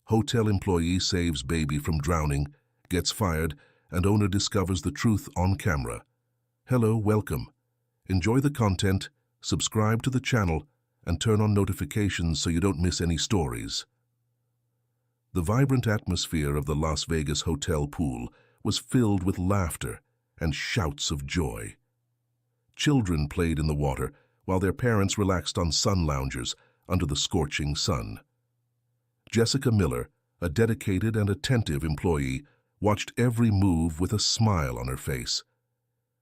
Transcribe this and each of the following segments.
Hotel employee saves baby from drowning, gets fired, and owner discovers the truth on camera. Hello, welcome. Enjoy the content, subscribe to the channel, and turn on notifications so you don't miss any stories. The vibrant atmosphere of the Las Vegas hotel pool was filled with laughter and shouts of joy. Children played in the water while their parents relaxed on sun loungers under the scorching sun. Jessica Miller, a dedicated and attentive employee, watched every move with a smile on her face.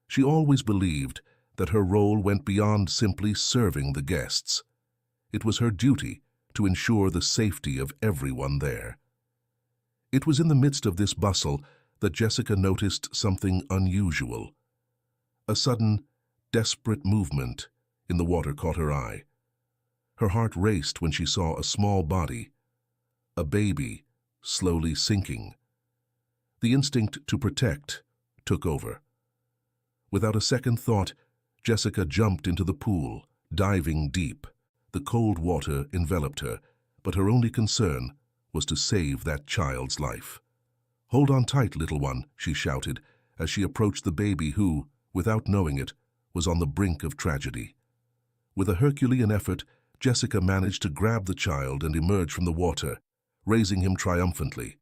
She always believed that her role went beyond simply serving the guests. It was her duty to ensure the safety of everyone there. It was in the midst of this bustle that Jessica noticed something unusual. A sudden, desperate movement in the water caught her eye. Her heart raced when she saw a small body, a baby, slowly sinking. The instinct to protect took over. Without a second thought, Jessica jumped into the pool, diving deep. The cold water enveloped her, but her only concern was to save that child's life. "Hold on tight, little one," she shouted as she approached the baby who, without knowing it, was on the brink of tragedy. With a Herculean effort, Jessica managed to grab the child and emerge from the water, raising him triumphantly.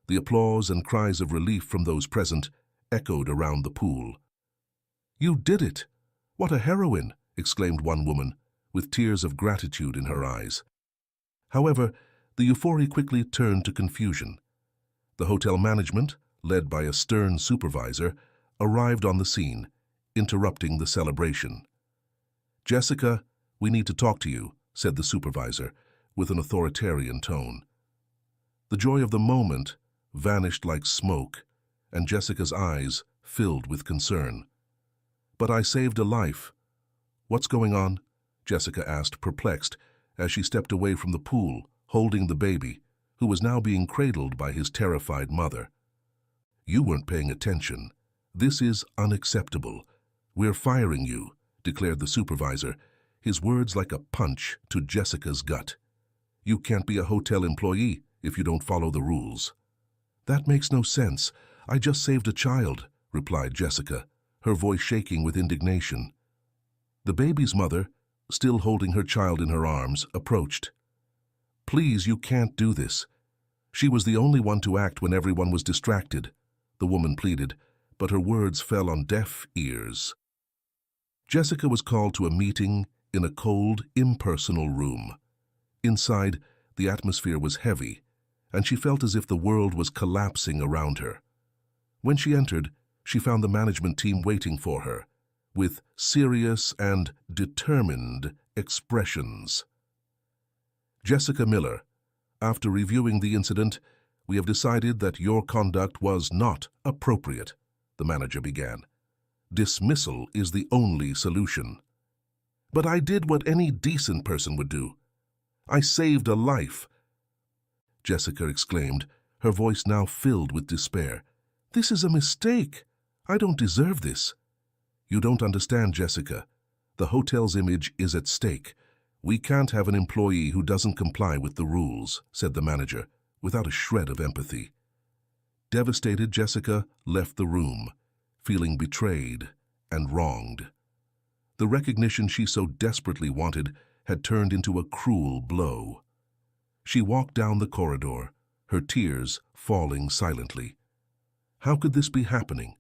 The applause and cries of relief from those present echoed around the pool. "You did it! What a heroine!" exclaimed one woman, with tears of gratitude in her eyes. However, the euphoria quickly turned to confusion. The hotel management, led by a stern supervisor, arrived on the scene, interrupting the celebration. "Jessica, we need to talk to you," said the supervisor, with an authoritarian tone. The joy of the moment vanished like smoke, and Jessica's eyes filled with concern. "But I saved a life." "What's going on?" Jessica asked, perplexed, as she stepped away from the pool, holding the baby, who was now being cradled by his terrified mother. "You weren't paying attention. This is unacceptable. We're firing you," declared the supervisor, his words like a punch to Jessica's gut. "You can't be a hotel employee if you don't follow the rules." "That makes no sense. I just saved a child," replied Jessica, her voice shaking with indignation. The baby's mother, still holding her child in her arms, approached. "Please, you can't do this. She was the only one to act when everyone was distracted," the woman pleaded, but her words fell on deaf ears. Jessica was called to a meeting in a cold, impersonal room. Inside, the atmosphere was heavy, and she felt as if the world was collapsing around her. When she entered, she found the management team waiting for her, with serious and determined expressions. "Jessica Miller, after reviewing the incident, we have decided that your conduct was not appropriate," the manager began. "Dismissal is the only solution." "But I did what any decent person would do. I saved a life," Jessica exclaimed, her voice now filled with despair. "This is a mistake. I don't deserve this." "You don't understand, Jessica. The hotel's image is at stake. We can't have an employee who doesn't comply with the rules," said the manager, without a shred of empathy. Devastated, Jessica left the room, feeling betrayed and wronged. The recognition she so desperately wanted had turned into a cruel blow. She walked down the corridor, her tears falling silently. How could this be happening?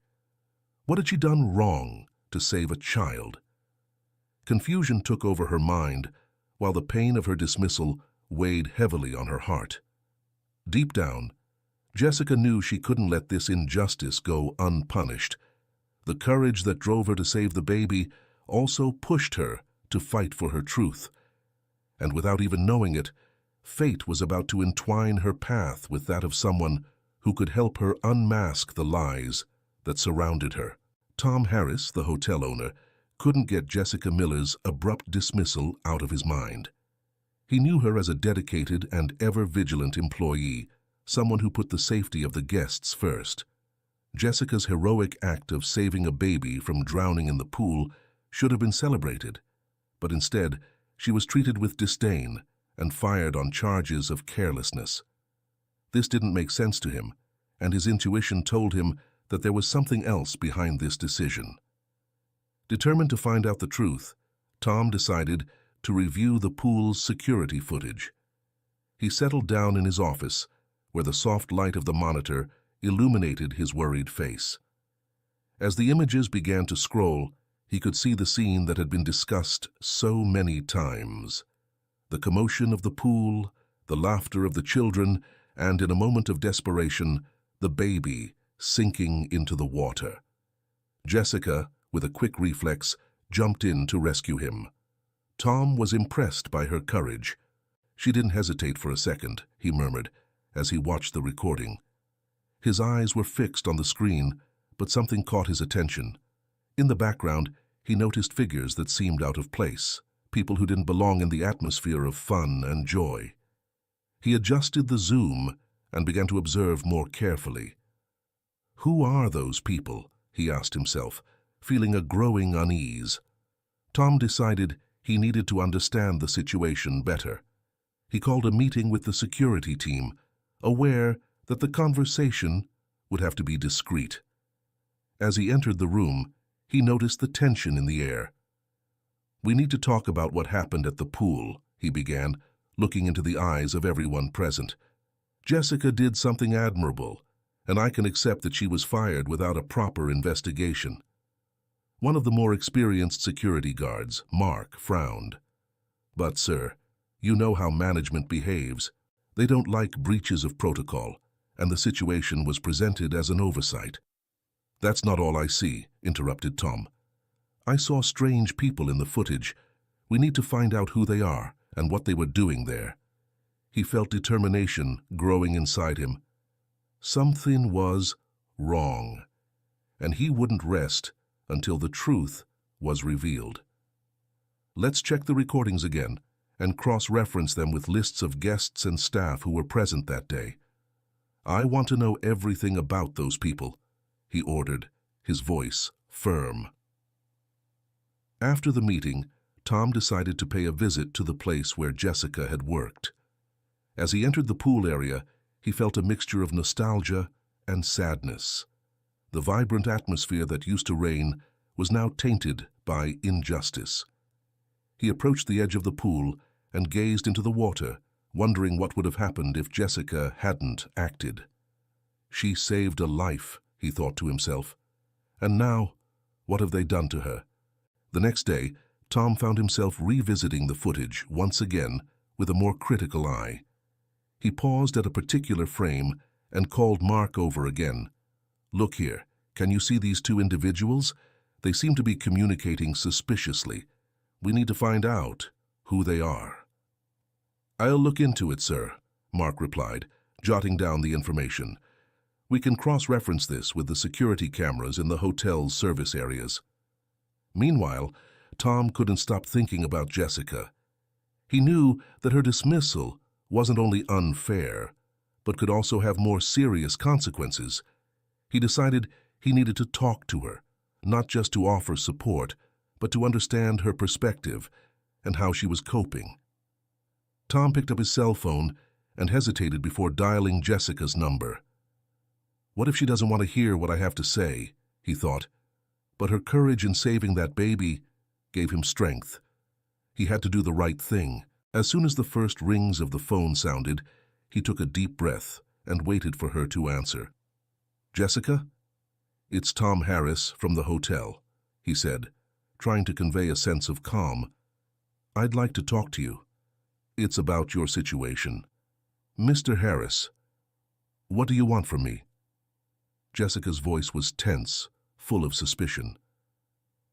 What had she done wrong to save a child? Confusion took over her mind, while the pain of her dismissal weighed heavily on her heart. Deep down, Jessica knew she couldn't let this injustice go unpunished. The courage that drove her to save the baby also pushed her to fight for her truth. And without even knowing it, fate was about to entwine her path with that of someone who could help her unmask the lies that surrounded her. Tom Harris, the hotel owner, couldn't get Jessica Miller's abrupt dismissal out of his mind. He knew her as a dedicated and ever-vigilant employee, someone who put the safety of the guests first. Jessica's heroic act of saving a baby from drowning in the pool should have been celebrated, but instead she was treated with disdain and fired on charges of carelessness. This didn't make sense to him, and his intuition told him that there was something else behind this decision. Determined to find out the truth, Tom decided to review the pool's security footage. He settled down in his office, where the soft light of the monitor illuminated his worried face. As the images began to scroll, he could see the scene that had been discussed so many times. The commotion of the pool, the laughter of the children, and in a moment of desperation, the baby sinking into the water. Jessica, with a quick reflex, jumped in to rescue him. Tom was impressed by her courage. She didn't hesitate for a second, he murmured, as he watched the recording. His eyes were fixed on the screen, but something caught his attention. In the background, he noticed figures that seemed out of place, people who didn't belong in the atmosphere of fun and joy. He adjusted the zoom and began to observe more carefully. Who are those people? He asked himself, feeling a growing unease. Tom decided he needed to understand the situation better. He called a meeting with the security team, aware that the conversation would have to be discreet. As he entered the room, he noticed the tension in the air. "We need to talk about what happened at the pool," he began, looking into the eyes of everyone present. "Jessica did something admirable, and I can accept that she was fired without a proper investigation." One of the more experienced security guards, Mark, frowned. "But, sir, you know how management behaves. They don't like breaches of protocol, and the situation was presented as an oversight." "That's not all I see," interrupted Tom. "I saw strange people in the footage. We need to find out who they are and what they were doing there." He felt determination growing inside him. Something was wrong, and he wouldn't rest until the truth was revealed. "Let's check the recordings again and cross-reference them with lists of guests and staff who were present that day. I want to know everything about those people," he ordered, his voice firm. After the meeting, Tom decided to pay a visit to the place where Jessica had worked. As he entered the pool area, he felt a mixture of nostalgia and sadness. The vibrant atmosphere that used to reign was now tainted by injustice. He approached the edge of the pool and gazed into the water, wondering what would have happened if Jessica hadn't acted. She saved a life, he thought to himself. And now, what have they done to her? The next day, Tom found himself revisiting the footage once again with a more critical eye. He paused at a particular frame and called Mark over again. "Look here, can you see these two individuals? They seem to be communicating suspiciously. We need to find out who they are." "I'll look into it, sir," Mark replied, jotting down the information. "We can cross-reference this with the security cameras in the hotel's service areas." Meanwhile, Tom couldn't stop thinking about Jessica. He knew that her dismissal wasn't only unfair, but could also have more serious consequences. He decided he needed to talk to her, not just to offer support, but to understand her perspective and how she was coping. Tom picked up his cell phone and hesitated before dialing Jessica's number. "What if she doesn't want to hear what I have to say?" he thought. But her courage in saving that baby gave him strength. He had to do the right thing. As soon as the first rings of the phone sounded, he took a deep breath and waited for her to answer. "Jessica? It's Tom Harris from the hotel," he said, trying to convey a sense of calm. "I'd like to talk to you. It's about your situation." "Mr. Harris, what do you want from me?" Jessica's voice was tense, full of suspicion.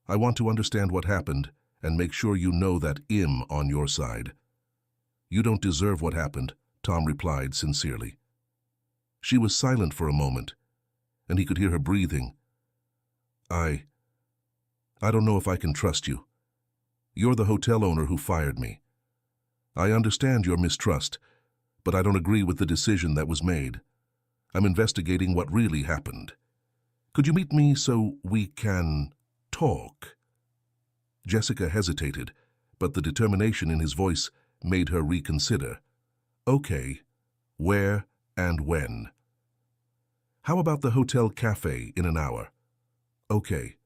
"I want to understand what happened and make sure you know that I'm on your side." "You don't deserve what happened," Tom replied sincerely. She was silent for a moment, and he could hear her breathing. I don't know if I can trust you. You're the hotel owner who fired me. I understand your mistrust, but I don't agree with the decision that was made. I'm investigating what really happened. Could you meet me so we can talk?" Jessica hesitated, but the determination in his voice made her reconsider. "Okay, where and when. How about the hotel cafe in an hour? Okay,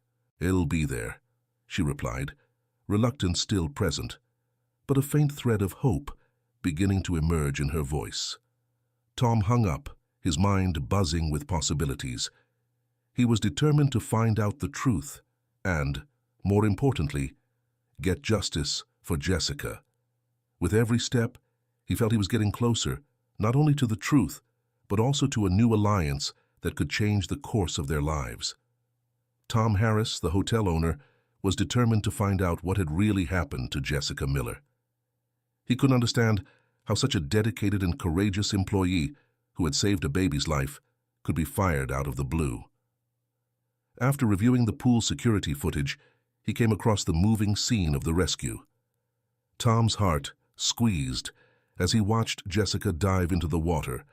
it'll be there, she replied, reluctance still present, but a faint thread of hope beginning to emerge in her voice. Tom hung up, his mind buzzing with possibilities. He was determined to find out the truth and, more importantly, get justice for Jessica. With every step, he felt he was getting closer, not only to the truth, but also to a new alliance that could change the course of their lives. Tom Harris, the hotel owner, was determined to find out what had really happened to Jessica Miller. He couldn't understand how such a dedicated and courageous employee who had saved a baby's life could be fired out of the blue. After reviewing the pool security footage, he came across the moving scene of the rescue. Tom's heart squeezed as he watched Jessica dive into the water,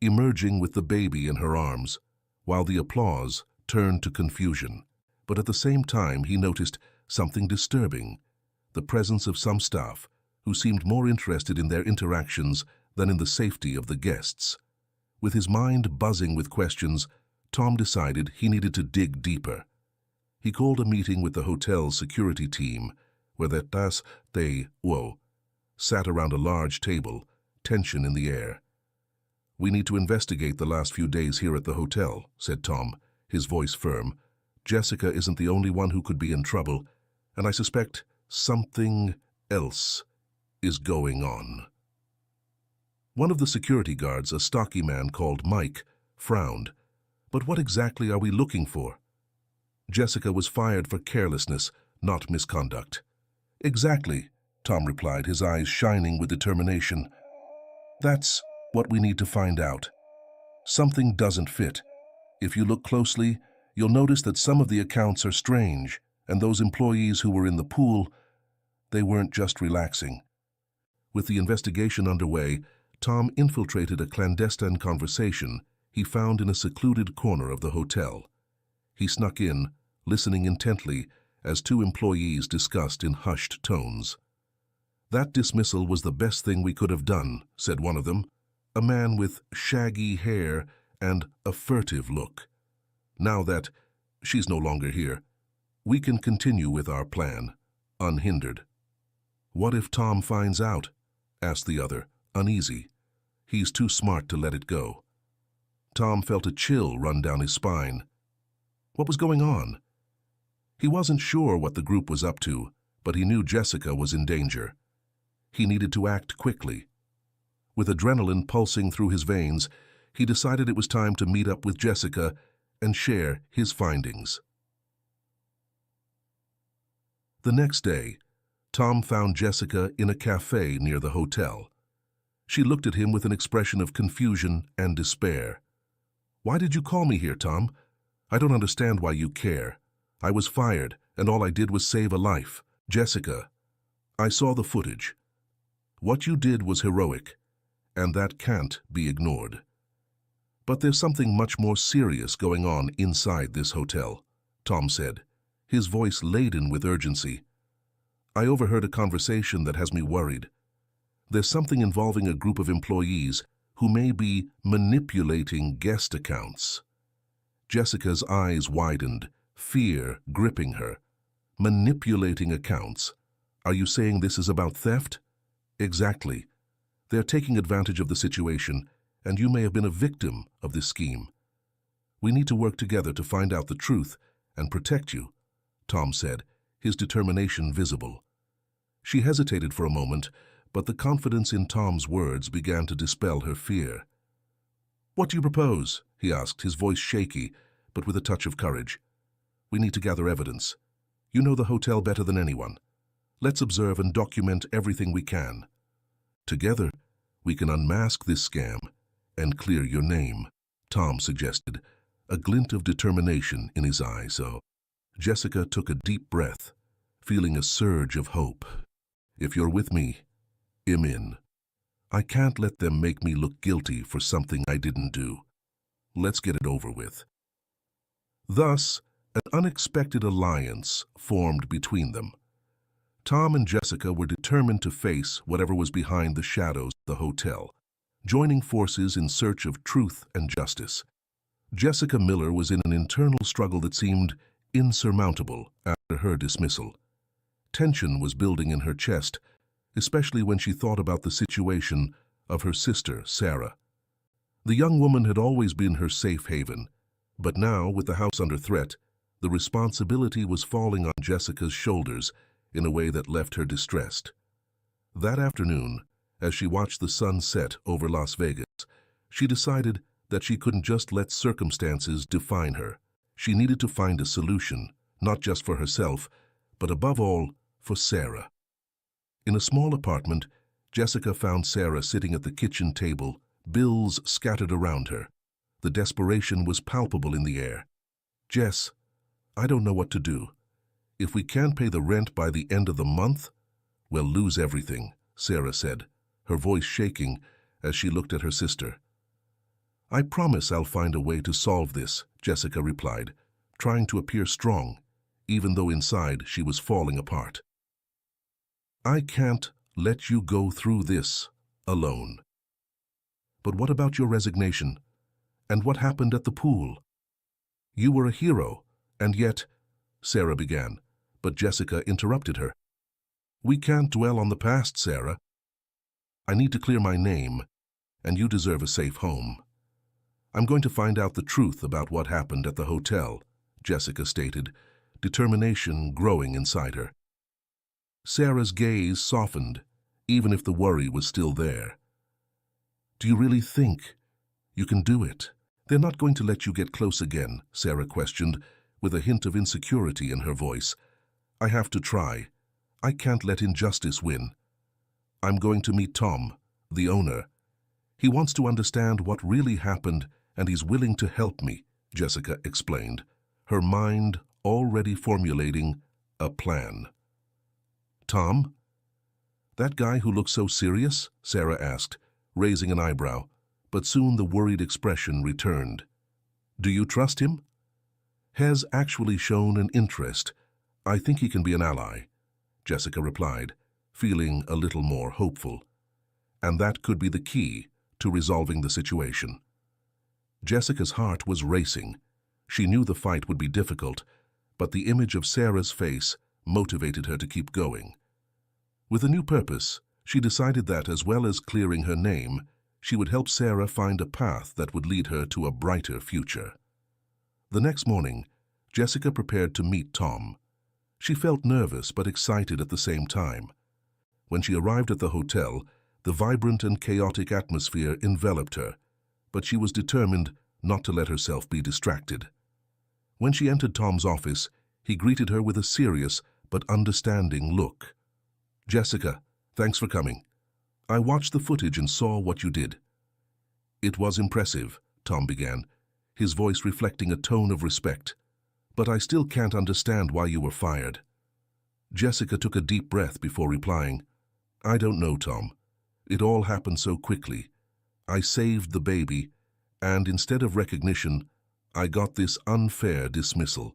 emerging with the baby in her arms, while the applause turned to confusion. But at the same time, he noticed something disturbing, the presence of some staff who seemed more interested in their interactions than in the safety of the guests. With his mind buzzing with questions, Tom decided he needed to dig deeper. He called a meeting with the hotel's security team, where they sat around a large table, tension in the air. "We need to investigate the last few days here at the hotel," said Tom, his voice firm. "Jessica isn't the only one who could be in trouble, and I suspect something else is going on." One of the security guards, a stocky man called Mike, frowned. "But what exactly are we looking for?" "Jessica was fired for carelessness, not misconduct." "Exactly," Tom replied, his eyes shining with determination. "That's what we need to find out. Something doesn't fit. If you look closely, you'll notice that some of the accounts are strange, and those employees who were in the pool, they weren't just relaxing." With the investigation underway, Tom infiltrated a clandestine conversation he found in a secluded corner of the hotel. He snuck in, listening intently as two employees discussed in hushed tones. "That dismissal was the best thing we could have done," said one of them, a man with shaggy hair and a furtive look. "Now that she's no longer here, we can continue with our plan, unhindered." "What if Tom finds out?" asked the other, uneasy. "He's too smart to let it go." Tom felt a chill run down his spine. What was going on? He wasn't sure what the group was up to, but he knew Jessica was in danger. He needed to act quickly. With adrenaline pulsing through his veins, he decided it was time to meet up with Jessica and share his findings. The next day, Tom found Jessica in a cafe near the hotel. She looked at him with an expression of confusion and despair. "Why did you call me here, Tom? I don't understand why you care. I was fired, and all I did was save a life." "Jessica, I saw the footage. What you did was heroic, and that can't be ignored. But there's something much more serious going on inside this hotel," Tom said, his voice laden with urgency. "I overheard a conversation that has me worried. There's something involving a group of employees who may be manipulating guest accounts." Jessica's eyes widened, fear gripping her. "Manipulating accounts? Are you saying this is about theft?" "Exactly. They're taking advantage of the situation, and you may have been a victim of this scheme. We need to work together to find out the truth and protect you," Tom said, his determination visible. She hesitated for a moment, but the confidence in Tom's words began to dispel her fear. "What do you propose?" he asked, his voice shaky, but with a touch of courage. "We need to gather evidence. You know the hotel better than anyone. Let's observe and document everything we can. Together, we can unmask this scam and clear your name," Tom suggested, a glint of determination in his eyes. Jessica took a deep breath, feeling a surge of hope. "If you're with me, I'm in. I can't let them make me look guilty for something I didn't do. Let's get it over with." Thus, an unexpected alliance formed between them. Tom and Jessica were determined to face whatever was behind the shadows of the hotel. joining forces in search of truth and justice. Jessica Miller was in an internal struggle that seemed insurmountable after her dismissal. Tension was building in her chest, especially when she thought about the situation of her sister, Sarah. The young woman had always been her safe haven, but now, with the house under threat, the responsibility was falling on Jessica's shoulders in a way that left her distressed. That afternoon, as she watched the sun set over Las Vegas, she decided that she couldn't just let circumstances define her. She needed to find a solution, not just for herself, but above all, for Sarah. In a small apartment, Jessica found Sarah sitting at the kitchen table, bills scattered around her. The desperation was palpable in the air. "Jess, I don't know what to do. If we can't pay the rent by the end of the month, we'll lose everything," Sarah said, her voice shaking as she looked at her sister. "I promise I'll find a way to solve this," Jessica replied, trying to appear strong, even though inside she was falling apart. "I can't let you go through this alone." "But what about your resignation? And what happened at the pool?" "You were a hero, and yet—" Sarah began, but Jessica interrupted her. "We can't dwell on the past, Sarah. I need to clear my name, and you deserve a safe home. I'm going to find out the truth about what happened at the hotel," Jessica stated, determination growing inside her. Sarah's gaze softened, even if the worry was still there. "Do you really think you can do it?" "They're not going to let you get close again," Sarah questioned, with a hint of insecurity in her voice. "I have to try. I can't let injustice win. I'm going to meet Tom, the owner. He wants to understand what really happened, and he's willing to help me," Jessica explained, her mind already formulating a plan. "Tom? That guy who looks so serious?" Sarah asked, raising an eyebrow, but soon the worried expression returned. "Do you trust him?" "Has actually shown an interest. I think he can be an ally," Jessica replied, feeling a little more hopeful. And that could be the key to resolving the situation. Jessica's heart was racing. She knew the fight would be difficult, but the image of Sarah's face motivated her to keep going. With a new purpose, she decided that, as well as clearing her name, she would help Sarah find a path that would lead her to a brighter future. The next morning, Jessica prepared to meet Tom. She felt nervous but excited at the same time. When she arrived at the hotel, the vibrant and chaotic atmosphere enveloped her, but she was determined not to let herself be distracted. When she entered Tom's office, he greeted her with a serious but understanding look. "Jessica, thanks for coming. I watched the footage and saw what you did." "It was impressive," Tom began, his voice reflecting a tone of respect. "But I still can't understand why you were fired." Jessica took a deep breath before replying, "I don't know, Tom. It all happened so quickly. I saved the baby, and instead of recognition, I got this unfair dismissal.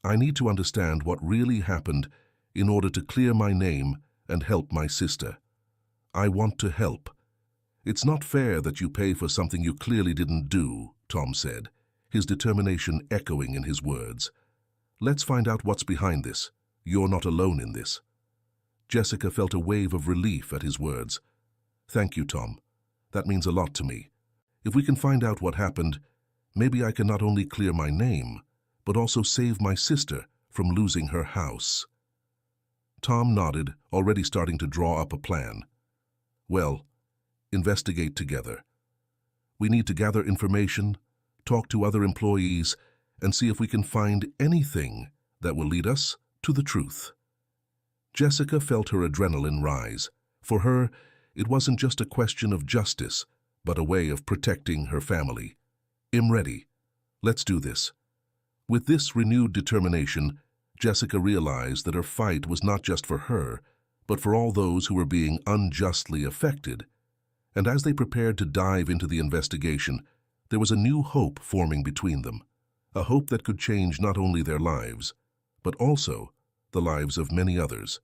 I need to understand what really happened in order to clear my name and help my sister. I want to help." "It's not fair that you pay for something you clearly didn't do," Tom said, his determination echoing in his words. "Let's find out what's behind this. You're not alone in this." Jessica felt a wave of relief at his words. "Thank you, Tom. That means a lot to me. If we can find out what happened, maybe I can not only clear my name, but also save my sister from losing her house." Tom nodded, already starting to draw up a plan. "Well, investigate together. We need to gather information, talk to other employees, and see if we can find anything that will lead us to the truth." Jessica felt her adrenaline rise. For her, it wasn't just a question of justice, but a way of protecting her family. "I'm ready. Let's do this." With this renewed determination, Jessica realized that her fight was not just for her, but for all those who were being unjustly affected. And as they prepared to dive into the investigation, there was a new hope forming between them, a hope that could change not only their lives, but also the lives of many others.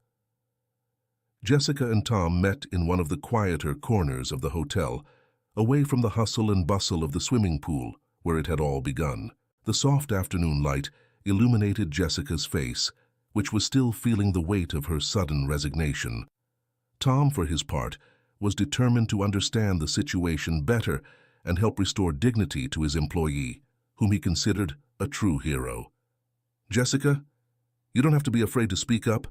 Jessica and Tom met in one of the quieter corners of the hotel, away from the hustle and bustle of the swimming pool where it had all begun. The soft afternoon light illuminated Jessica's face, which was still feeling the weight of her sudden resignation. Tom, for his part, was determined to understand the situation better and help restore dignity to his employee, whom he considered a true hero. "Jessica, you don't have to be afraid to speak up.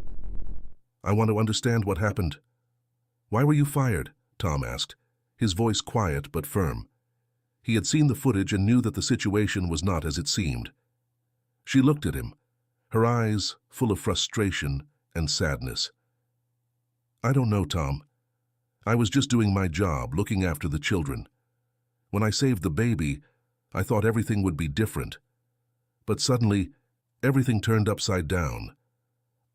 I want to understand what happened." "Why were you fired?" Tom asked, his voice quiet but firm. He had seen the footage and knew that the situation was not as it seemed. She looked at him, her eyes full of frustration and sadness. "I don't know, Tom. I was just doing my job, looking after the children. When I saved the baby, I thought everything would be different. But suddenly, everything turned upside down.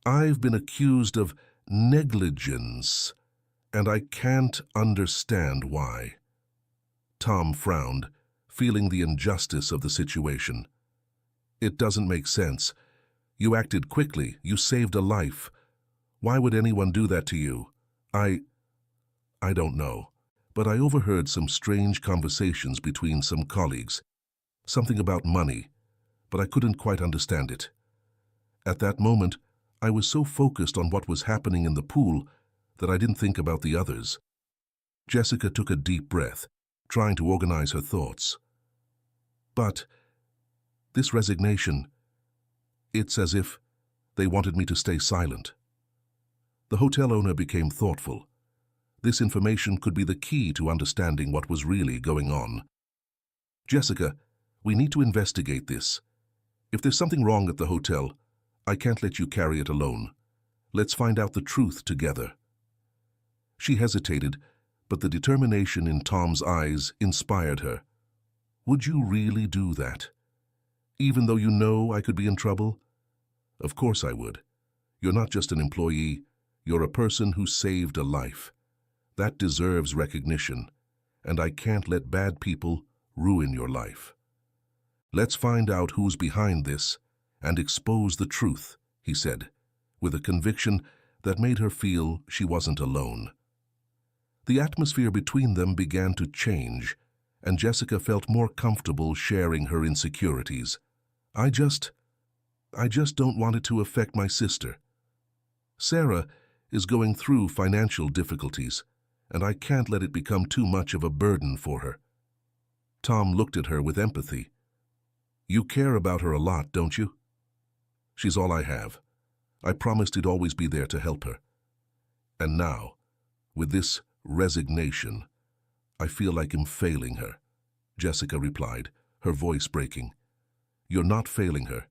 I've been accused of negligence, and I can't understand why." Tom frowned, feeling the injustice of the situation. "It doesn't make sense. You acted quickly. You saved a life. Why would anyone do that to you?" I don't know, but I overheard some strange conversations between some colleagues. Something about money, but I couldn't quite understand it. At that moment, I was so focused on what was happening in the pool that I didn't think about the others." Jessica took a deep breath, trying to organize her thoughts. "But this resignation, it's as if they wanted me to stay silent." The hotel owner became thoughtful. This information could be the key to understanding what was really going on. "Jessica, we need to investigate this. If there's something wrong at the hotel, I can't let you carry it alone. Let's find out the truth together." She hesitated, but the determination in Tom's eyes inspired her. "Would you really do that? Even though you know I could be in trouble?" "Of course I would. You're not just an employee, you're a person who saved a life. That deserves recognition, and I can't let bad people ruin your life." "Let's find out who's behind this and expose the truth," he said, with a conviction that made her feel she wasn't alone. The atmosphere between them began to change, and Jessica felt more comfortable sharing her insecurities. I just don't want it to affect my sister. Sarah is going through financial difficulties, and I can't let it become too much of a burden for her." Tom looked at her with empathy. "You care about her a lot, don't you?" "She's all I have. I promised I'd always be there to help her. And now, with this resignation, I feel like I'm failing her," Jessica replied, her voice breaking. "You're not failing her.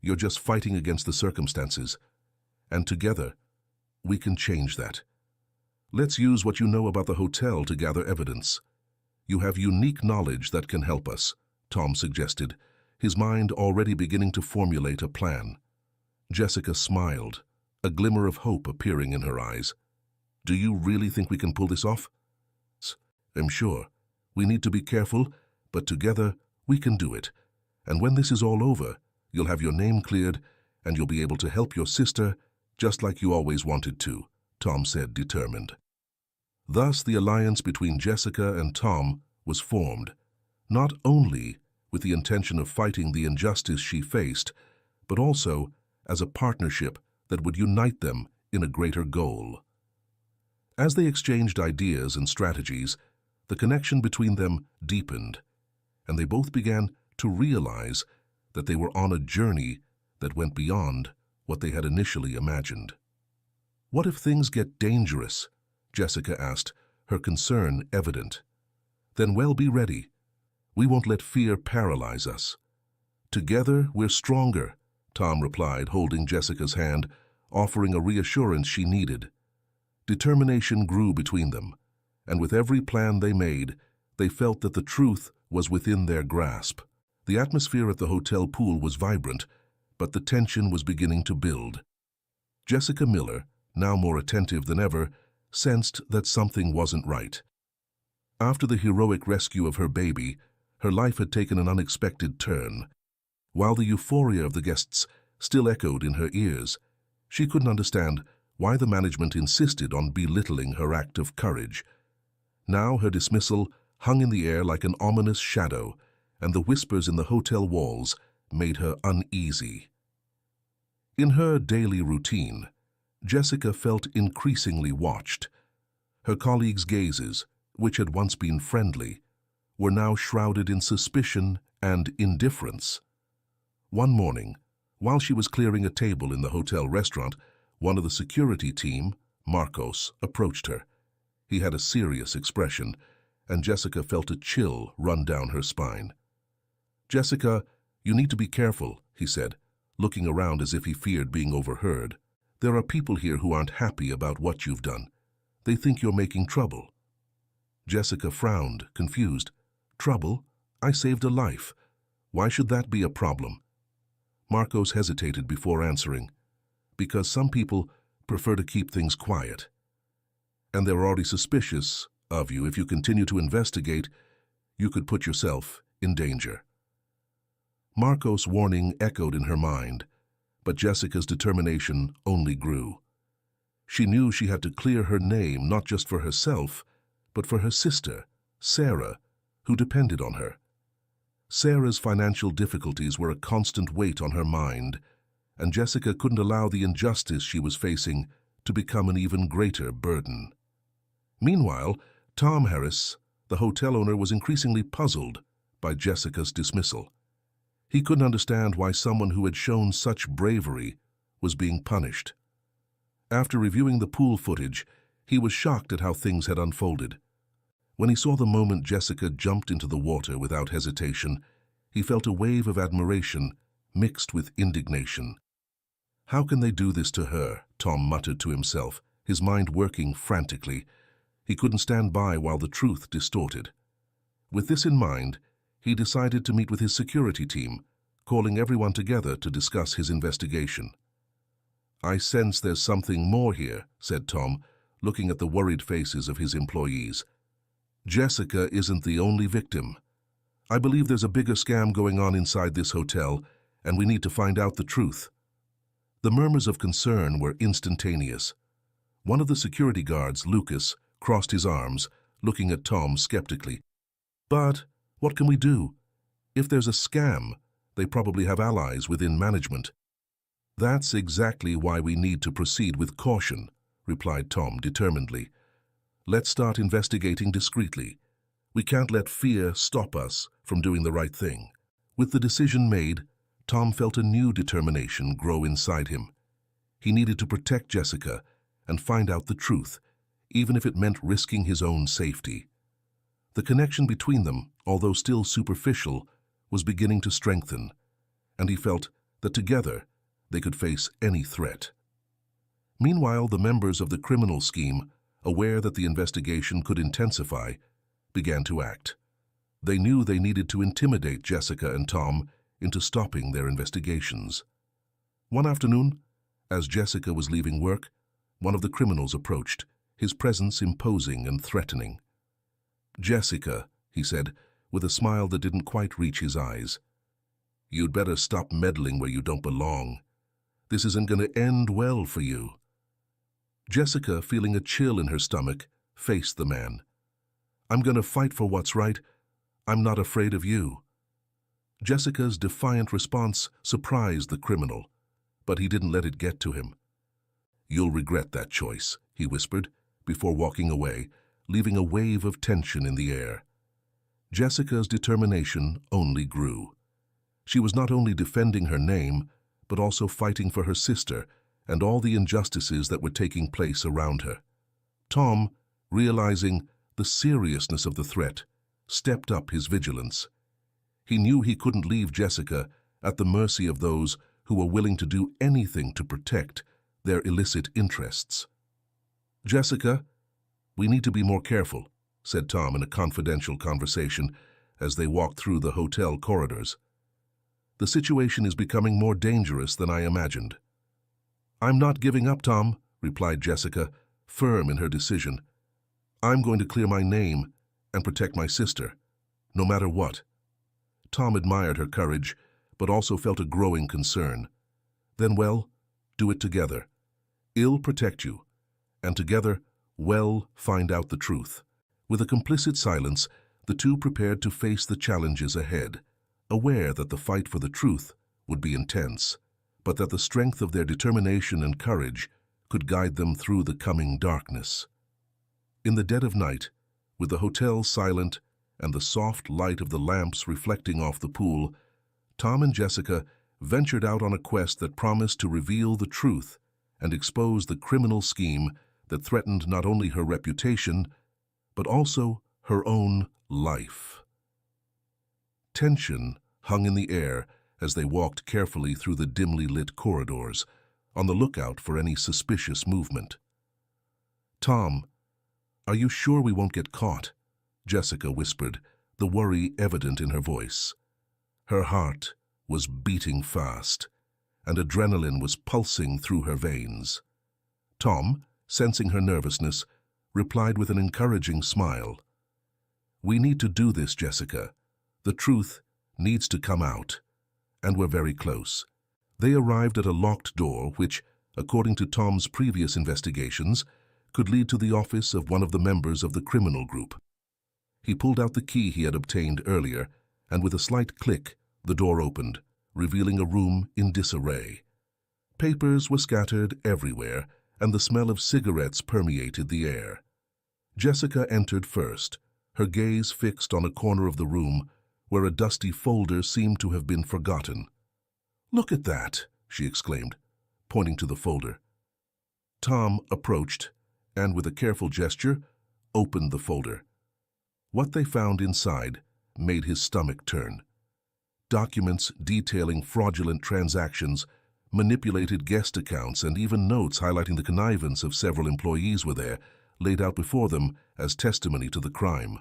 You're just fighting against the circumstances. And together, we can change that. Let's use what you know about the hotel to gather evidence. You have unique knowledge that can help us," Tom suggested, his mind already beginning to formulate a plan. Jessica smiled, a glimmer of hope appearing in her eyes. "Do you really think we can pull this off?" "I'm sure. We need to be careful, but together we can do it. And when this is all over, you'll have your name cleared and you'll be able to help your sister just like you always wanted to," Tom said, determined. Thus, the alliance between Jessica and Tom was formed, not only with the intention of fighting the injustice she faced, but also as a partnership that would unite them in a greater goal. As they exchanged ideas and strategies, the connection between them deepened, and they both began to realize that they were on a journey that went beyond what they had initially imagined. "What if things get dangerous?" Jessica asked, her concern evident. "Then well, be ready. We won't let fear paralyze us." "Together we're stronger," Tom replied, holding Jessica's hand, offering a reassurance she needed. Determination grew between them, and with every plan they made, they felt that the truth was within their grasp. The atmosphere at the hotel pool was vibrant, but the tension was beginning to build. Jessica Miller, now more attentive than ever, sensed that something wasn't right. After the heroic rescue of her baby, her life had taken an unexpected turn. While the euphoria of the guests still echoed in her ears, she couldn't understand why the management insisted on belittling her act of courage. Now her dismissal hung in the air like an ominous shadow, and the whispers in the hotel walls made her uneasy. In her daily routine, Jessica felt increasingly watched. Her colleagues' gazes, which had once been friendly, were now shrouded in suspicion and indifference. One morning, while she was clearing a table in the hotel restaurant, one of the security team, Marcos, approached her. He had a serious expression, and Jessica felt a chill run down her spine. "Jessica, you need to be careful," he said, looking around as if he feared being overheard. "There are people here who aren't happy about what you've done. They think you're making trouble." Jessica frowned, confused. "Trouble? I saved a life. Why should that be a problem?" Marcos hesitated before answering. "Because some people prefer to keep things quiet. And they're already suspicious of you. If you continue to investigate, you could put yourself in danger." Marcos' warning echoed in her mind, but Jessica's determination only grew. She knew she had to clear her name not just for herself, but for her sister, Sarah, who depended on her. Sarah's financial difficulties were a constant weight on her mind, and Jessica couldn't allow the injustice she was facing to become an even greater burden. Meanwhile, Tom Harris, the hotel owner, was increasingly puzzled by Jessica's dismissal. He couldn't understand why someone who had shown such bravery was being punished. After reviewing the pool footage, he was shocked at how things had unfolded. When he saw the moment Jessica jumped into the water without hesitation, he felt a wave of admiration mixed with indignation. "How can they do this to her?" Tom muttered to himself, his mind working frantically. He couldn't stand by while the truth distorted. With this in mind, he decided to meet with his security team, calling everyone together to discuss his investigation. "I sense there's something more here," said Tom, looking at the worried faces of his employees. "Jessica isn't the only victim. I believe there's a bigger scam going on inside this hotel, and we need to find out the truth." The murmurs of concern were instantaneous. One of the security guards, Lucas, crossed his arms, looking at Tom skeptically. "But what can we do? If there's a scam, they probably have allies within management." "That's exactly why we need to proceed with caution," replied Tom determinedly. "Let's start investigating discreetly. We can't let fear stop us from doing the right thing." With the decision made, Tom felt a new determination grow inside him. He needed to protect Jessica and find out the truth, even if it meant risking his own safety. The connection between them, although still superficial, was beginning to strengthen, and he felt that together they could face any threat. Meanwhile, the members of the criminal scheme, aware that the investigation could intensify, began to act. They knew they needed to intimidate Jessica and Tom into stopping their investigations. One afternoon, as Jessica was leaving work, one of the criminals approached, his presence imposing and threatening. "Jessica," he said, with a smile that didn't quite reach his eyes, "you'd better stop meddling where you don't belong. This isn't going to end well for you." Jessica, feeling a chill in her stomach, faced the man. "I'm going to fight for what's right. I'm not afraid of you." Jessica's defiant response surprised the criminal, but he didn't let it get to him. "You'll regret that choice," he whispered, before walking away, leaving a wave of tension in the air. Jessica's determination only grew. She was not only defending her name, but also fighting for her sister and all the injustices that were taking place around her. Tom, realizing the seriousness of the threat, stepped up his vigilance. He knew he couldn't leave Jessica at the mercy of those who were willing to do anything to protect their illicit interests. "Jessica, we need to be more careful," said Tom in a confidential conversation as they walked through the hotel corridors. "The situation is becoming more dangerous than I imagined." "I'm not giving up, Tom," replied Jessica, firm in her decision. "I'm going to clear my name and protect my sister, no matter what." Tom admired her courage, but also felt a growing concern. "Then, well, do it together. I'll protect you, and together, well, find out the truth." With a complicit silence, the two prepared to face the challenges ahead, aware that the fight for the truth would be intense, but that the strength of their determination and courage could guide them through the coming darkness. In the dead of night, with the hotel silent and the soft light of the lamps reflecting off the pool, Tom and Jessica ventured out on a quest that promised to reveal the truth and expose the criminal scheme that threatened not only her reputation, but also her own life. Tension hung in the air as they walked carefully through the dimly lit corridors, on the lookout for any suspicious movement. "Tom, are you sure we won't get caught?" Jessica whispered, the worry evident in her voice. Her heart was beating fast, and adrenaline was pulsing through her veins. Tom, sensing her nervousness, replied with an encouraging smile. "We need to do this, Jessica. The truth needs to come out." And we're very close. They arrived at a locked door which, according to Tom's previous investigations, could lead to the office of one of the members of the criminal group. He pulled out the key he had obtained earlier, and with a slight click, the door opened, revealing a room in disarray. Papers were scattered everywhere, and the smell of cigarettes permeated the air. Jessica entered first, her gaze fixed on a corner of the room where a dusty folder seemed to have been forgotten. "Look at that," she exclaimed, pointing to the folder. Tom approached, and with a careful gesture, opened the folder. What they found inside made his stomach turn. Documents detailing fraudulent transactions, manipulated guest accounts, and even notes highlighting the connivance of several employees were there, laid out before them as testimony to the crime.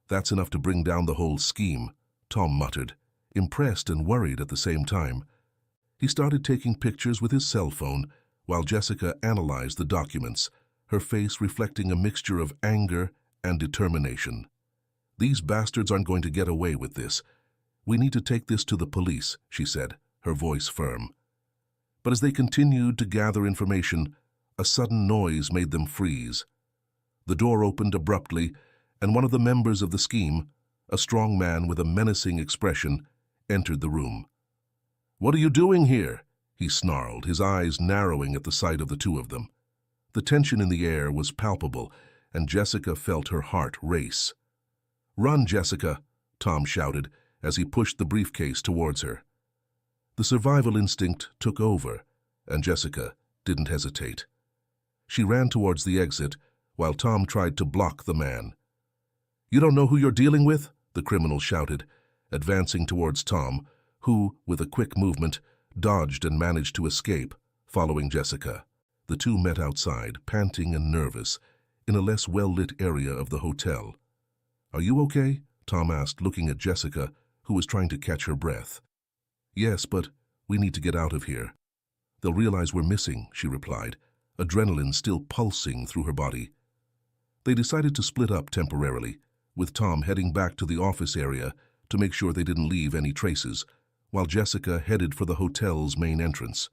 "That's enough to bring down the whole scheme," Tom muttered, impressed and worried at the same time. He started taking pictures with his cell phone while Jessica analyzed the documents, her face reflecting a mixture of anger and determination. "These bastards aren't going to get away with this. We need to take this to the police," she said, her voice firm. But as they continued to gather information, a sudden noise made them freeze. The door opened abruptly, and one of the members of the scheme, a strong man with a menacing expression, entered the room. "What are you doing here?" he snarled, his eyes narrowing at the sight of the two of them. The tension in the air was palpable, and Jessica felt her heart race. "Run, Jessica," Tom shouted as he pushed the briefcase towards her. The survival instinct took over, and Jessica didn't hesitate. She ran towards the exit while Tom tried to block the man. "You don't know who you're dealing with?" the criminal shouted, advancing towards Tom, who, with a quick movement, dodged and managed to escape, following Jessica. The two met outside, panting and nervous, in a less well-lit area of the hotel. "Are you okay?" Tom asked, looking at Jessica, who was trying to catch her breath. "Yes, but we need to get out of here." "They'll realize we're missing," she replied, adrenaline still pulsing through her body. They decided to split up temporarily, with Tom heading back to the office area to make sure they didn't leave any traces, while Jessica headed for the hotel's main entrance.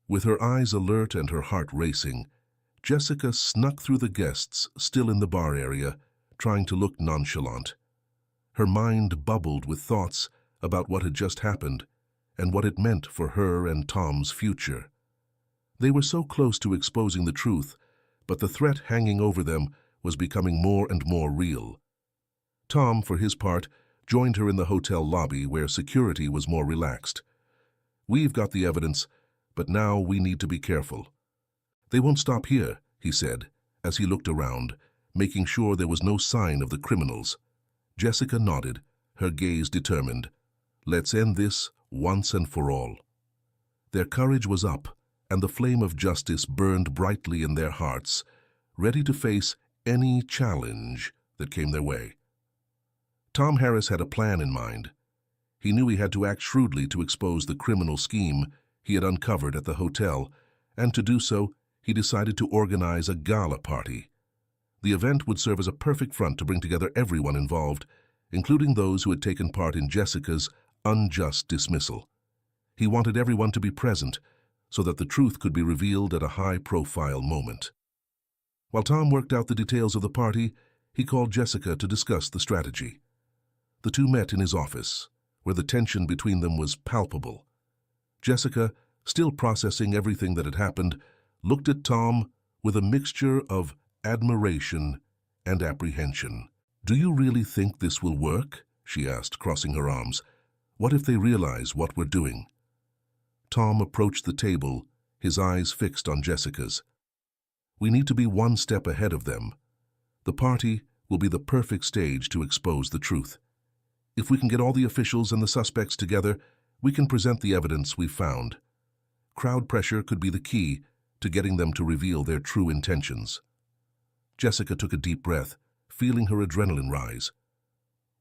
With her eyes alert and her heart racing, Jessica snuck through the guests still in the bar area, trying to look nonchalant. Her mind bubbled with thoughts about what had just happened and what it meant for her and Tom's future. They were so close to exposing the truth, but the threat hanging over them was becoming more and more real. Tom, for his part, joined her in the hotel lobby where security was more relaxed. "We've got the evidence, but now we need to be careful." "They won't stop here," he said, as he looked around, making sure there was no sign of the criminals. Jessica nodded, her gaze determined. "Let's end this once and for all." Their courage was up, and the flame of justice burned brightly in their hearts, ready to face any challenge that came their way. Tom Harris had a plan in mind. He knew he had to act shrewdly to expose the criminal scheme he had uncovered at the hotel, and to do so, he decided to organize a gala party. The event would serve as a perfect front to bring together everyone involved, including those who had taken part in Jessica's unjust dismissal. He wanted everyone to be present so that the truth could be revealed at a high-profile moment. While Tom worked out the details of the party, He called Jessica to discuss the strategy. The two met in his office, where the tension between them was palpable. Jessica, still processing everything that had happened, looked at Tom with a mixture of admiration and apprehension. "Do you really think this will work?" she asked, crossing her arms. "What if they realize what we're doing?" Tom approached the table, his eyes fixed on Jessica's. "We need to be one step ahead of them. The party will be the perfect stage to expose the truth. If we can get all the officials and the suspects together, we can present the evidence we've found. Crowd pressure could be the key to getting them to reveal their true intentions." Jessica took a deep breath, feeling her adrenaline rise.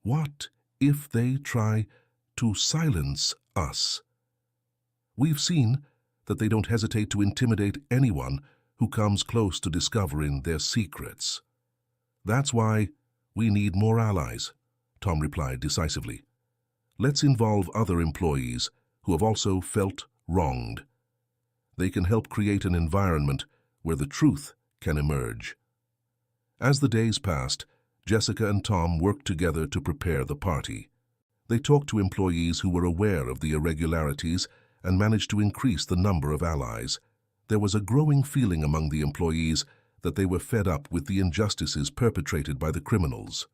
"What if they try to silence us? We've seen that they don't hesitate to intimidate anyone who comes close to discovering their secrets. That's why we need more allies," Tom replied decisively. "Let's involve other employees who have also felt wronged. They can help create an environment where the truth can emerge." As the days passed, Jessica and Tom worked together to prepare the party. They talked to employees who were aware of the irregularities and managed to increase the number of allies. There was a growing feeling among the employees that they were fed up with the injustices perpetrated by the criminals.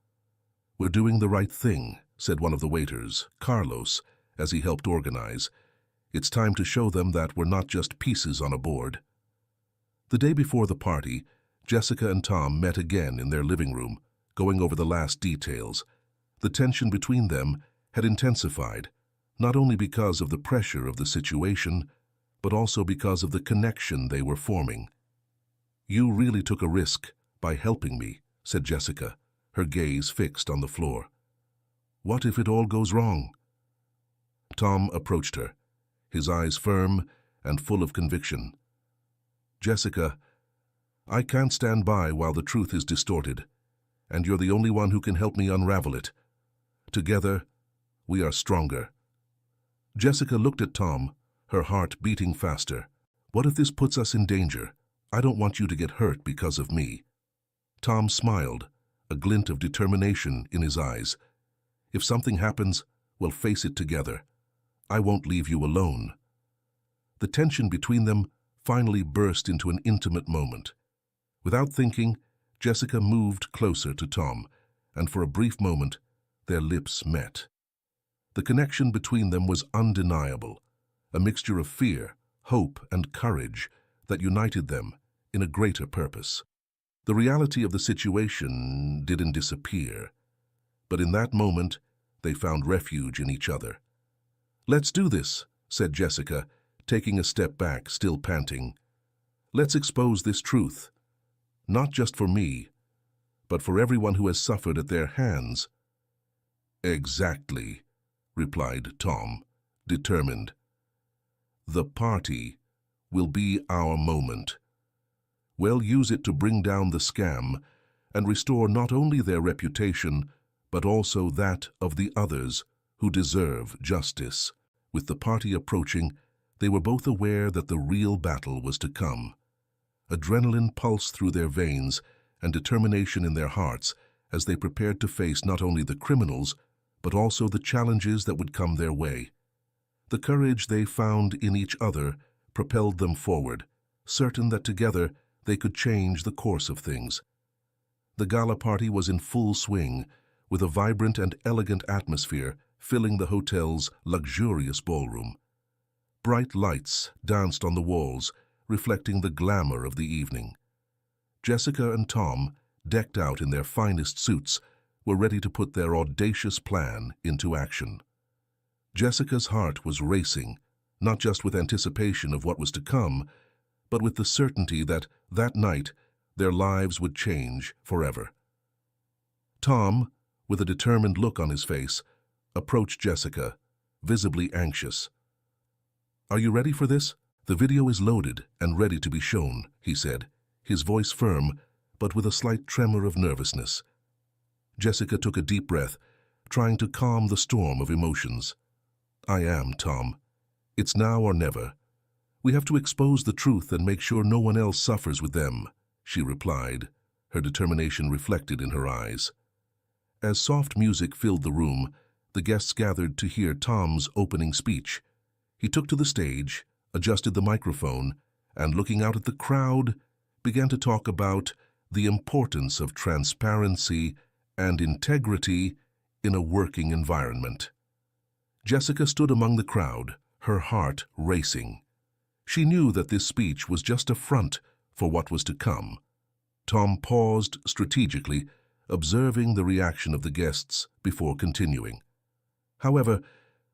"We're doing the right thing," said one of the waiters, Carlos, as he helped organize. "It's time to show them that we're not just pieces on a board." The day before the party, Jessica and Tom met again in their living room, going over the last details. The tension between them had intensified, not only because of the pressure of the situation, but also because of the connection they were forming. "You really took a risk by helping me," said Jessica, her gaze fixed on the floor. "What if it all goes wrong?" Tom approached her, his eyes firm and full of conviction. "Jessica, I can't stand by while the truth is distorted, and you're the only one who can help me unravel it. Together, we are stronger." Jessica looked at Tom, her heart beating faster. "What if this puts us in danger? I don't want you to get hurt because of me." Tom smiled, a glint of determination in his eyes. "If something happens, we'll face it together. I won't leave you alone." The tension between them finally burst into an intimate moment. Without thinking, Jessica moved closer to Tom, and for a brief moment, their lips met. The connection between them was undeniable, a mixture of fear, hope, and courage that united them in a greater purpose. The reality of the situation didn't disappear, but in that moment, they found refuge in each other. "Let's do this," said Jessica, taking a step back, still panting. "Let's expose this truth, not just for me, but for everyone who has suffered at their hands." "Exactly," replied Tom, determined. "The party will be our moment. We'll use it to bring down the scam and restore not only their reputation, but also that of the others who deserve justice." With the party approaching, they were both aware that the real battle was to come. Adrenaline pulsed through their veins and determination in their hearts as they prepared to face not only the criminals, but also the challenges that would come their way. The courage they found in each other propelled them forward, certain that together they could change the course of things. The gala party was in full swing, with a vibrant and elegant atmosphere filling the hotel's luxurious ballroom. Bright lights danced on the walls, reflecting the glamour of the evening. Jessica and Tom, decked out in their finest suits, were ready to put their audacious plan into action. Jessica's heart was racing, not just with anticipation of what was to come, but with the certainty that that night their lives would change forever. Tom, with a determined look on his face, approached Jessica, visibly anxious. "Are you ready for this? The video is loaded and ready to be shown," he said, his voice firm, but with a slight tremor of nervousness. Jessica took a deep breath, trying to calm the storm of emotions. "I am, Tom. It's now or never. We have to expose the truth and make sure no one else suffers with them," she replied, her determination reflected in her eyes. As soft music filled the room, the guests gathered to hear Tom's opening speech. He took to the stage, adjusted the microphone, and looking out at the crowd, began to talk about the importance of transparency and integrity in a working environment. Jessica stood among the crowd, her heart racing. She knew that this speech was just a front for what was to come. Tom paused strategically, observing the reaction of the guests before continuing. However,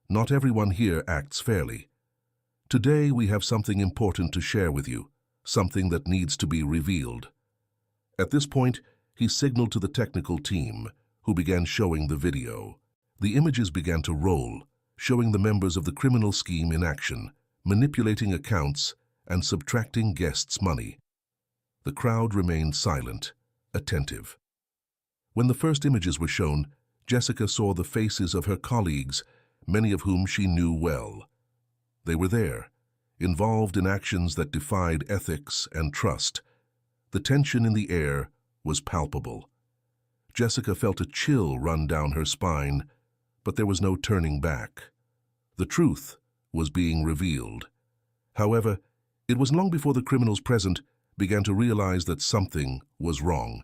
not everyone here acts fairly. Today we have something important to share with you, something that needs to be revealed. At this point, he signaled to the technical team, who began showing the video. The images began to roll, showing the members of the criminal scheme in action, manipulating accounts and subtracting guests' money. The crowd remained silent, attentive. When the first images were shown, Jessica saw the faces of her colleagues, many of whom she knew well. They were there, involved in actions that defied ethics and trust. The tension in the air was palpable. Jessica felt a chill run down her spine, but there was no turning back. The truth was being revealed. However, it was long before the criminals present began to realize that something was wrong.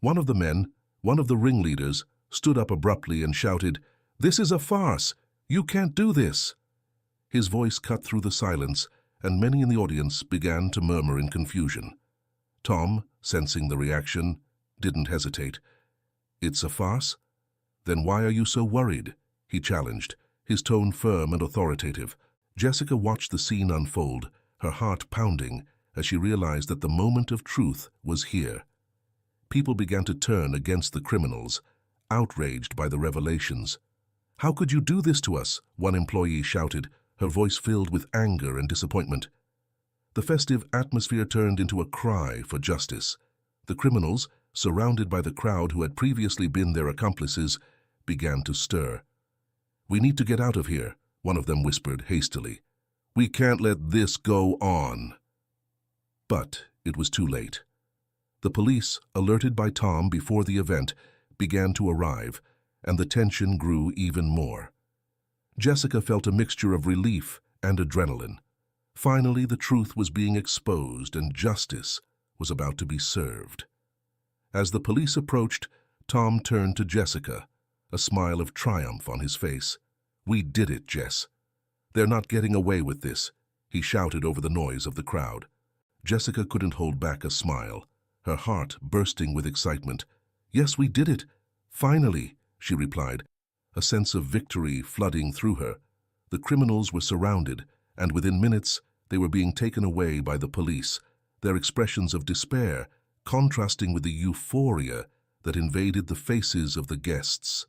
One of the men, one of the ringleaders, stood up abruptly and shouted, "This is a farce! You can't do this!" His voice cut through the silence, and many in the audience began to murmur in confusion. Tom, sensing the reaction, didn't hesitate. "It's a farce? Then why are you so worried?" he challenged, his tone firm and authoritative. Jessica watched the scene unfold, her heart pounding as she realized that the moment of truth was here. People began to turn against the criminals, outraged by the revelations. "How could you do this to us?" one employee shouted, her voice filled with anger and disappointment. The festive atmosphere turned into a cry for justice. The criminals, surrounded by the crowd who had previously been their accomplices, began to stir. "We need to get out of here," one of them whispered hastily. "We can't let this go on." But it was too late. The police, alerted by Tom before the event, began to arrive, and the tension grew even more. Jessica felt a mixture of relief and adrenaline. Finally, the truth was being exposed and justice was about to be served. As the police approached, Tom turned to Jessica, a smile of triumph on his face. "We did it, Jess. They're not getting away with this," he shouted over the noise of the crowd. Jessica couldn't hold back a smile, her heart bursting with excitement. "Yes, we did it. Finally," she replied, a sense of victory flooding through her. The criminals were surrounded, and within minutes they were being taken away by the police, their expressions of despair contrasting with the euphoria that invaded the faces of the guests.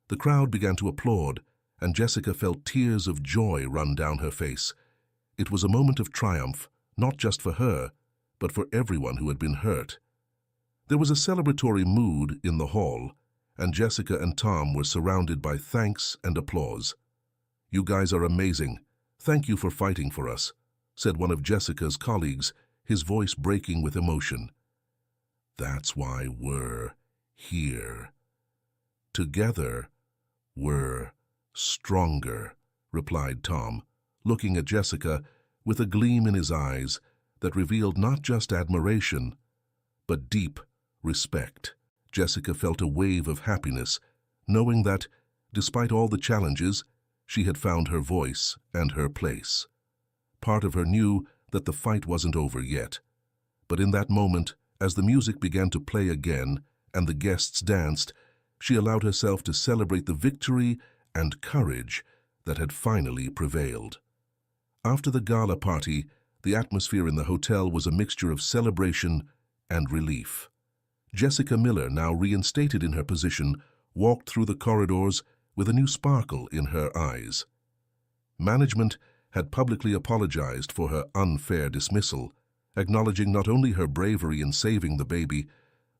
The crowd began to applaud, and Jessica felt tears of joy run down her face. It was a moment of triumph, not just for her, but for everyone who had been hurt. There was a celebratory mood in the hall, and Jessica and Tom were surrounded by thanks and applause. "You guys are amazing. Thank you for fighting for us," said one of Jessica's colleagues, his voice breaking with emotion. "That's why we're here. Together, we're stronger," replied Tom, looking at Jessica with a gleam in his eyes that revealed not just admiration, but deep respect. Jessica felt a wave of happiness, knowing that, despite all the challenges, she had found her voice and her place. Part of her knew that the fight wasn't over yet. But in that moment, as the music began to play again and the guests danced, she allowed herself to celebrate the victory and courage that had finally prevailed. After the gala party, the atmosphere in the hotel was a mixture of celebration and relief. Jessica Miller, now reinstated in her position, walked through the corridors with a new sparkle in her eyes. Management had publicly apologized for her unfair dismissal, acknowledging not only her bravery in saving the baby,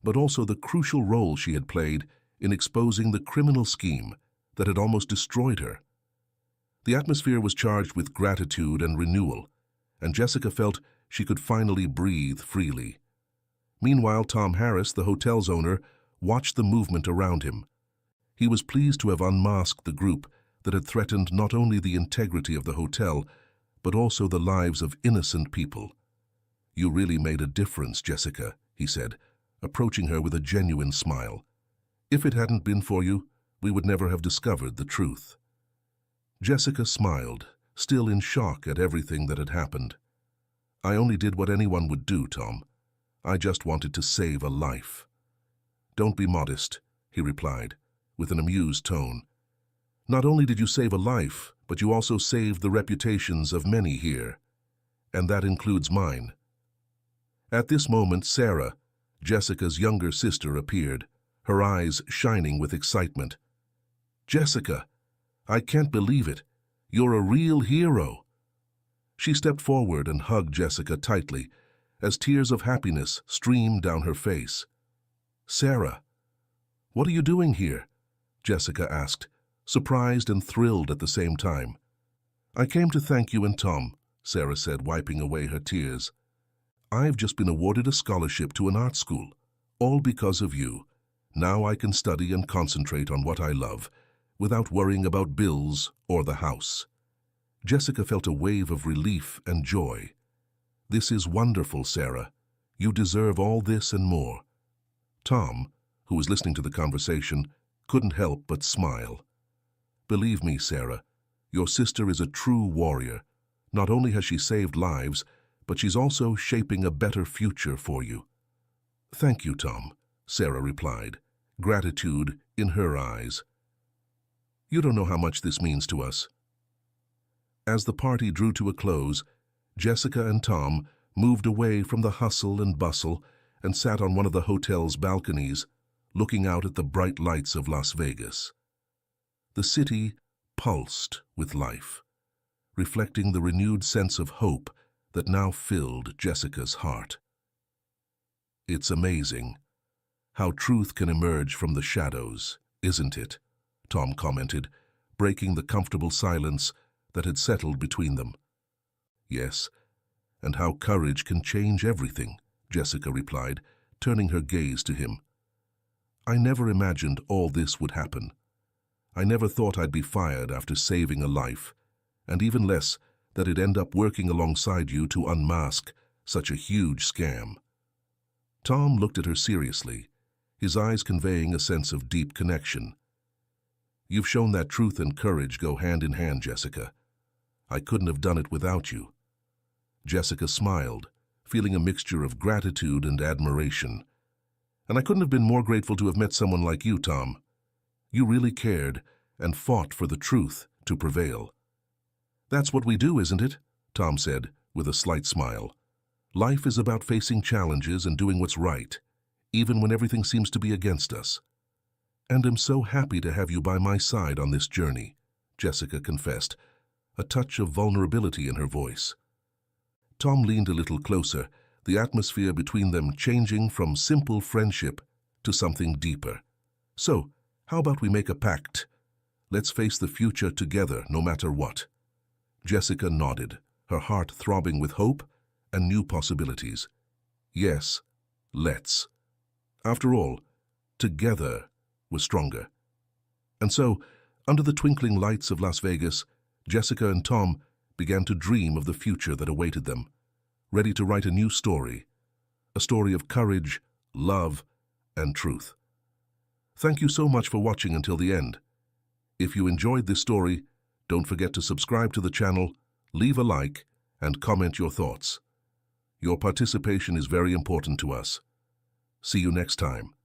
but also the crucial role she had played in exposing the criminal scheme that had almost destroyed her. The atmosphere was charged with gratitude and renewal, and Jessica felt she could finally breathe freely. Meanwhile, Tom Harris, the hotel's owner, watched the movement around him. He was pleased to have unmasked the group that had threatened not only the integrity of the hotel, but also the lives of innocent people. "You really made a difference, Jessica," he said, approaching her with a genuine smile. "If it hadn't been for you, we would never have discovered the truth." Jessica smiled, still in shock at everything that had happened. "I only did what anyone would do, Tom. I just wanted to save a life." "Don't be modest," he replied, with an amused tone. "Not only did you save a life, but you also saved the reputations of many here, and that includes mine." At this moment, Sarah, Jessica's younger sister, appeared, her eyes shining with excitement. "Jessica, I can't believe it. You're a real hero." She stepped forward and hugged Jessica tightly as tears of happiness streamed down her face. "Sarah, what are you doing here?" Jessica asked, surprised and thrilled at the same time. "I came to thank you and Tom," Sarah said, wiping away her tears. "I've just been awarded a scholarship to an art school, all because of you. Now I can study and concentrate on what I love, without worrying about bills or the house." Jessica felt a wave of relief and joy. "This is wonderful, Sarah. You deserve all this and more." Tom, who was listening to the conversation, couldn't help but smile. "Believe me, Sarah, your sister is a true warrior. Not only has she saved lives, but she's also shaping a better future for you." "Thank you, Tom," Sarah replied, gratitude in her eyes. "You don't know how much this means to us." As the party drew to a close, Jessica and Tom moved away from the hustle and bustle and sat on one of the hotel's balconies, looking out at the bright lights of Las Vegas. The city pulsed with life, reflecting the renewed sense of hope that now filled Jessica's heart. "It's amazing how truth can emerge from the shadows, isn't it?" Tom commented, breaking the comfortable silence that had settled between them. "Yes, and how courage can change everything," Jessica replied, turning her gaze to him. "I never imagined all this would happen. I never thought I'd be fired after saving a life, and even less that it'd end up working alongside you to unmask such a huge scam." Tom looked at her seriously, his eyes conveying a sense of deep connection. "You've shown that truth and courage go hand in hand, Jessica. I couldn't have done it without you." Jessica smiled, feeling a mixture of gratitude and admiration. "And I couldn't have been more grateful to have met someone like you, Tom. You really cared and fought for the truth to prevail." "That's what we do, isn't it?" Tom said, with a slight smile. "Life is about facing challenges and doing what's right, even when everything seems to be against us." "And I'm so happy to have you by my side on this journey," Jessica confessed, a touch of vulnerability in her voice. Tom leaned a little closer, the atmosphere between them changing from simple friendship to something deeper. "So, how about we make a pact? Let's face the future together, no matter what." Jessica nodded, her heart throbbing with hope and new possibilities. "Yes, let's." After all, together was stronger. And so, under the twinkling lights of Las Vegas, Jessica and Tom began to dream of the future that awaited them, ready to write a new story, a story of courage, love, and truth. Thank you so much for watching until the end. If you enjoyed this story, don't forget to subscribe to the channel, leave a like, and comment your thoughts. Your participation is very important to us. See you next time.